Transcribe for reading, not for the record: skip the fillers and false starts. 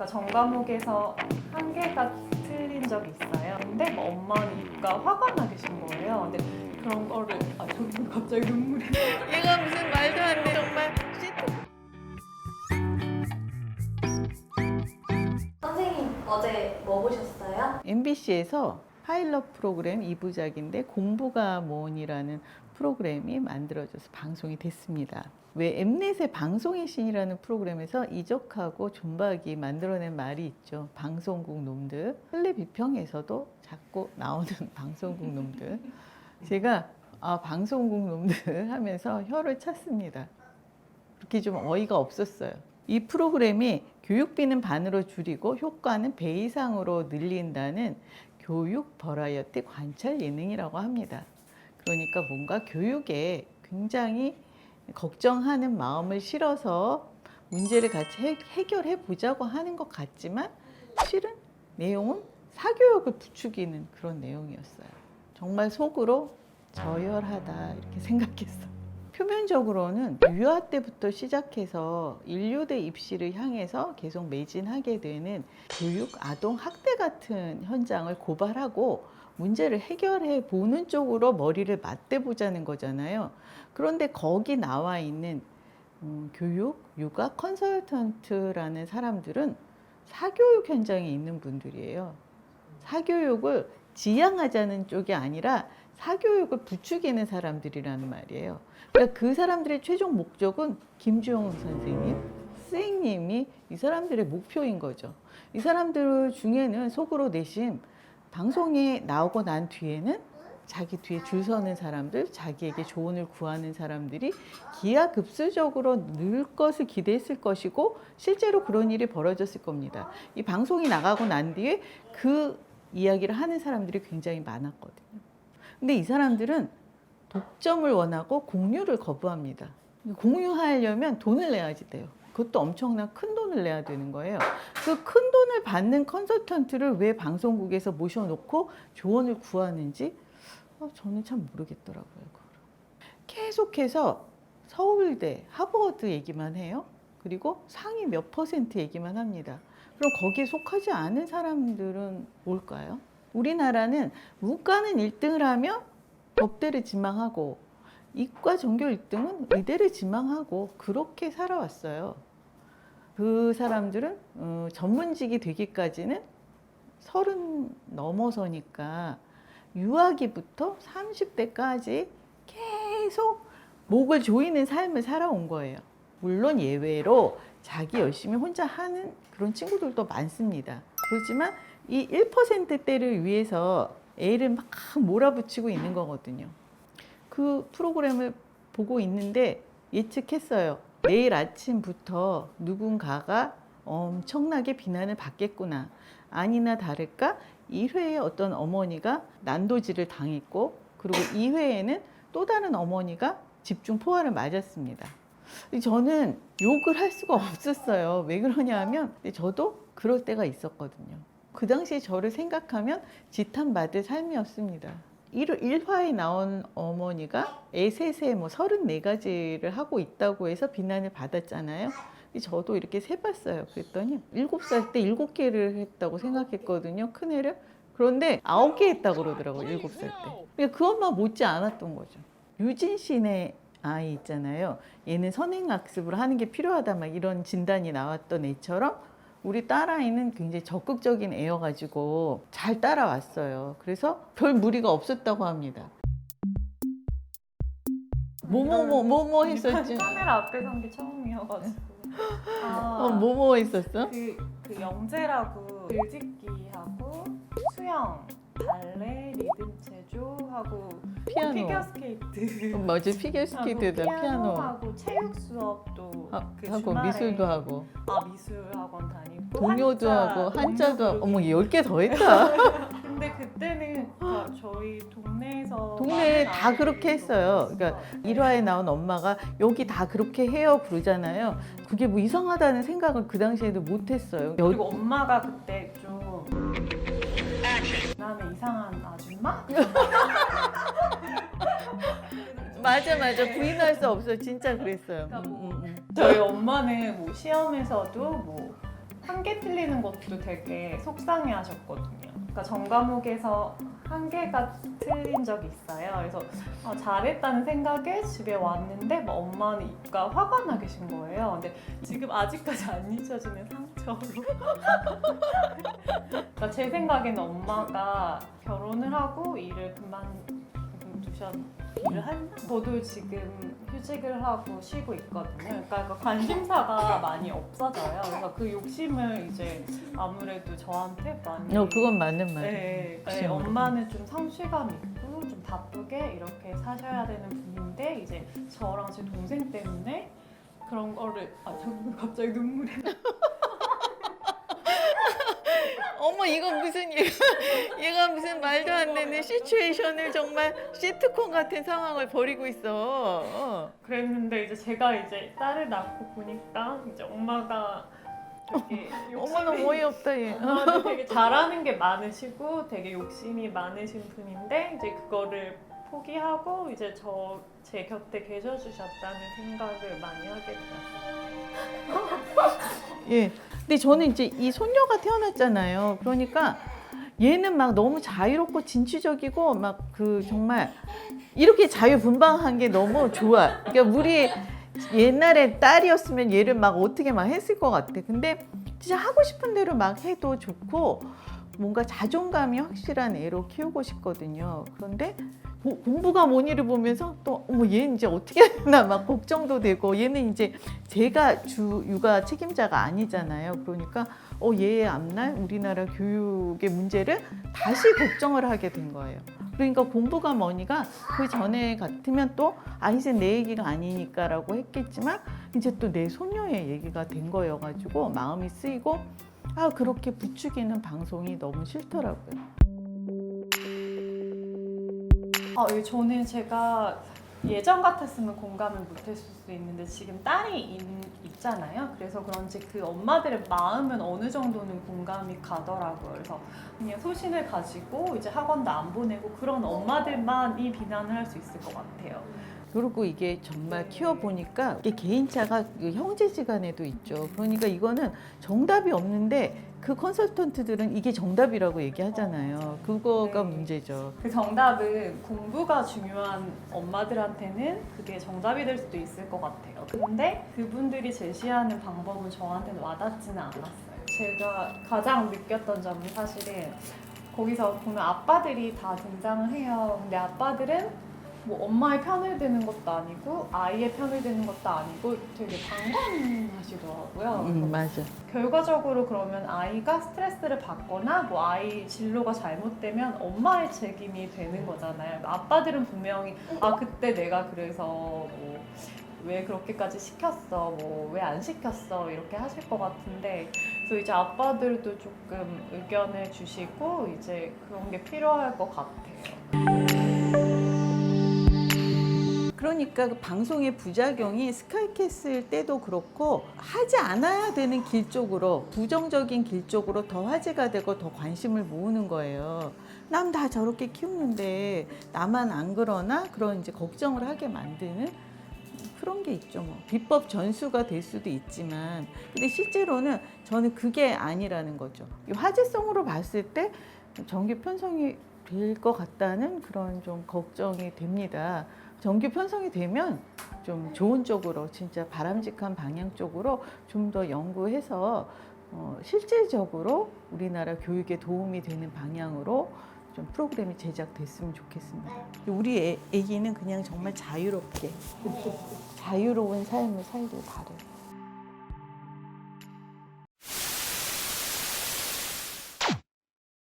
그러니까 전과목에서 한 개가 틀린 적이 있어요. 근데 엄마니까 화가 나 계신 거예요. 근데 그런 거를 저는 갑자기 눈물이 얘가 무슨 말도 안 돼 정말. 선생님 어제 뭐 보셨어요? MBC에서 파일럿 프로그램 2부작인데 공부가 뭐니라는 프로그램이 만들어져서 방송이 됐습니다. 왜 엠넷의 방송의 신이라는 프로그램에서 이적하고 존박이 만들어낸 말이 있죠. 방송국 놈들. 흘레 비평에서도 자꾸 나오는 방송국 놈들. 제가 방송국 놈들 하면서 혀를 찼습니다. 그렇게 좀 어이가 없었어요. 이 프로그램이 교육비는 반으로 줄이고 효과는 배 이상으로 늘린다는 교육 버라이어티 관찰 예능이라고 합니다. 그러니까 뭔가 교육에 굉장히 걱정하는 마음을 실어서 문제를 같이 해결해 보자고 하는 것 같지만 실은 내용은 사교육을 부추기는 그런 내용이었어요. 정말 속으로 저열하다 이렇게 생각했어요. 표면적으로는 유아 때부터 시작해서 인류대 입시를 향해서 계속 매진하게 되는 교육 아동 학대 같은 현장을 고발하고 문제를 해결해 보는 쪽으로 머리를 맞대보자는 거잖아요. 그런데 거기 나와 있는 교육, 육아 컨설턴트라는 사람들은 사교육 현장에 있는 분들이에요. 사교육을 지향하자는 쪽이 아니라 사교육을 부추기는 사람들이라는 말이에요. 그러니까 그 사람들의 최종 목적은 김주영 선생님이 이 사람들의 목표인 거죠. 이 사람들 중에는 속으로 내심 방송에 나오고 난 뒤에는 자기 뒤에 줄 서는 사람들, 자기에게 조언을 구하는 사람들이 기하급수적으로 늘 것을 기대했을 것이고 실제로 그런 일이 벌어졌을 겁니다. 이 방송이 나가고 난 뒤에 그 이야기를 하는 사람들이 굉장히 많았거든요. 근데 이 사람들은 독점을 원하고 공유를 거부합니다. 공유하려면 돈을 내야지 돼요. 그것도 엄청난 큰 돈을 내야 되는 거예요. 그 큰 돈을 받는 컨설턴트를 왜 방송국에서 모셔놓고 조언을 구하는지 저는 참 모르겠더라고요. 계속해서 서울대, 하버드 얘기만 해요. 그리고 상위 몇 % 얘기만 합니다. 그럼 거기에 속하지 않은 사람들은 뭘까요? 우리나라는 문과는 1등을 하며 법대를 지망하고 이과 전교 1등은 의대를 지망하고 그렇게 살아왔어요. 그 사람들은 전문직이 되기까지는 30 넘어서니까 유아기부터 30대까지 계속 목을 조이는 삶을 살아온 거예요. 물론 예외로 자기 열심히 혼자 하는 그런 친구들도 많습니다. 그렇지만 이 1%대를 위해서 애를 막 몰아붙이고 있는 거거든요. 그 프로그램을 보고 있는데 예측했어요. 내일 아침부터 누군가가 엄청나게 비난을 받겠구나. 아니나 다를까 1회에 어떤 어머니가 난도질을 당했고 그리고 2회에는 또 다른 어머니가 집중 포화를 맞았습니다. 저는 욕을 할 수가 없었어요. 왜 그러냐 하면 저도 그럴 때가 있었거든요. 그 당시에 저를 생각하면 지탄받을 삶이었습니다. 1화에 나온 어머니가 애셋에 34가지를 하고 있다고 해서 비난을 받았잖아요. 저도 이렇게 세봤어요. 그랬더니 7살 때 7개를 했다고 생각했거든요. 큰애를. 그런데 9개 했다고 그러더라고요. 7살 때. 그러니까 그 엄마 못지 않았던 거죠. 유진신의 아이 있잖아요. 얘는 선행학습을 하는 게 필요하다 막 이런 진단이 나왔던 애처럼 우리 딸아이는 굉장히 적극적인 애여가지고 잘 따라왔어요. 그래서 별 무리가 없었다고 합니다. 뭐뭐 했었지? 카메라 앞에 선 게 처음이어가지고 뭐뭐 했었어? 그 영재라고 글짓기하고 수영, 발레, 리듬 체조하고 피아노. 피겨스케이트 맞아, 피겨스케이트에다 피아노 하고 체육 수업도 그 하고 주말에 미술도 하고 미술 학원 다니고 동요도 하고 한자도 하고 어머 10개 더 했다. 근데 그때는 그러니까 저희 동네에서 동네에 많은 다 그렇게 아이들이 했어요. 그러니까 있어요. 1화에 나온 엄마가 여기 다 그렇게 해요 부르잖아요. 그게 뭐 이상하다는 생각을 그 당시에도 못했어요. 그리고 엄마가 그때 좀 나는 이상한 아줌마? 맞아 부인할 수 없어. 진짜 그랬어요. 그러니까 저희 엄마는 뭐 시험에서도 뭐 한 개 틀리는 것도 되게 속상해 하셨거든요. 그러니까 전 과목에서 한 개가 틀린 적이 있어요. 그래서 잘했다는 생각에 집에 왔는데 막 엄마가 화가 나 계신 거예요. 근데 지금 아직까지 안 잊혀지는 상처로. 그러니까 제 생각에는 엄마가 결혼을 하고 일을 일을 했나? 저도 지금 휴직을 하고 쉬고 있거든요. 그러니까 그 관심사가 많이 없어져요. 그래서 그 욕심을 이제 아무래도 저한테 많이. 그건 맞는 말이에요. 네, 네, 욕심으로. 엄마는 좀 성취감 있고 좀 바쁘게 이렇게 사셔야 되는 분인데 이제 저랑 제 동생 때문에 그런 거를 잠깐 갑자기 눈물이 나. 어머 이거 무슨 얘가 무슨 말도 안 되는 시츄에이션을 정말 시트콤 같은 상황을 벌이고 있어. 그랬는데 이제 제가 이제 딸을 낳고 보니까 이제 엄마가 되게 어머나 어이없다 얘. 엄마는 되게 잘하는 게 많으시고 되게 욕심이 많으신 분인데 이제 그거를 포기하고 이제 제 곁에 계셔주셨다는 생각을 많이 하게 되었어요. 예. 근데 저는 이제 이 손녀가 태어났잖아요. 그러니까 얘는 막 너무 자유롭고 진취적이고 막 그 정말 이렇게 자유분방한 게 너무 좋아. 그러니까 우리 옛날에 딸이었으면 얘를 막 어떻게 막 했을 것 같아. 근데 진짜 하고 싶은 대로 막 해도 좋고 뭔가 자존감이 확실한 애로 키우고 싶거든요. 그런데 공부가 뭐니를 보면서 또 어머 얘는 이제 어떻게 해야 되나 막 걱정도 되고 얘는 이제 제가 주 육아 책임자가 아니잖아요. 그러니까 얘의 앞날 우리나라 교육의 문제를 다시 걱정을 하게 된 거예요. 그러니까 공부가 뭐니가 그 전에 같으면 또 이제 내 얘기가 아니니까라고 했겠지만 이제 또 내 손녀의 얘기가 된 거여가지고 마음이 쓰이고 그렇게 부추기는 방송이 너무 싫더라고요. 저는 제가 예전 같았으면 공감을 못했을 수 있는데 지금 딸이 있잖아요. 그래서 그런지 그 엄마들의 마음은 어느 정도는 공감이 가더라고요. 그래서 그냥 소신을 가지고 이제 학원도 안 보내고 그런 엄마들만이 비난을 할 수 있을 것 같아요. 그리고 이게 정말 키워보니까 이게 개인차가 형제지간에도 있죠. 그러니까 이거는 정답이 없는데 그 컨설턴트들은 이게 정답이라고 얘기하잖아요. 그거가 네. 문제죠. 그 정답은 공부가 중요한 엄마들한테는 그게 정답이 될 수도 있을 것 같아요. 근데 그분들이 제시하는 방법은 저한테는 와닿지는 않았어요. 제가 가장 느꼈던 점은 사실은 거기서 보면 아빠들이 다 등장을 해요. 근데 아빠들은 뭐 엄마의 편을 드는 것도 아니고 아이의 편을 드는 것도 아니고 되게 방관하시더라고요. 맞아. 결과적으로 그러면 아이가 스트레스를 받거나 뭐 아이 진로가 잘못되면 엄마의 책임이 되는 거잖아요. 아빠들은 분명히 그때 내가 그래서 뭐 왜 그렇게까지 시켰어, 뭐 왜 안 시켰어 이렇게 하실 것 같은데 그래서 이제 아빠들도 조금 의견을 주시고 이제 그런 게 필요할 것 같아요. 그러니까 그 방송의 부작용이 스카이캐슬 때도 그렇고 하지 않아야 되는 길 쪽으로 부정적인 길 쪽으로 더 화제가 되고 더 관심을 모으는 거예요. 남 다 저렇게 키우는데 나만 안 그러나 그런 이제 걱정을 하게 만드는 그런 게 있죠. 뭐 비법 전수가 될 수도 있지만 근데 실제로는 저는 그게 아니라는 거죠. 이 화제성으로 봤을 때 정규 편성이 될 것 같다는 그런 좀 걱정이 됩니다. 정규 편성이 되면 좀 좋은 쪽으로 진짜 바람직한 방향 쪽으로 좀 더 연구해서 실질적으로 우리나라 교육에 도움이 되는 방향으로 좀 프로그램이 제작됐으면 좋겠습니다. 우리 애기는 그냥 정말 자유롭게 자유로운 삶을 살길 바래요.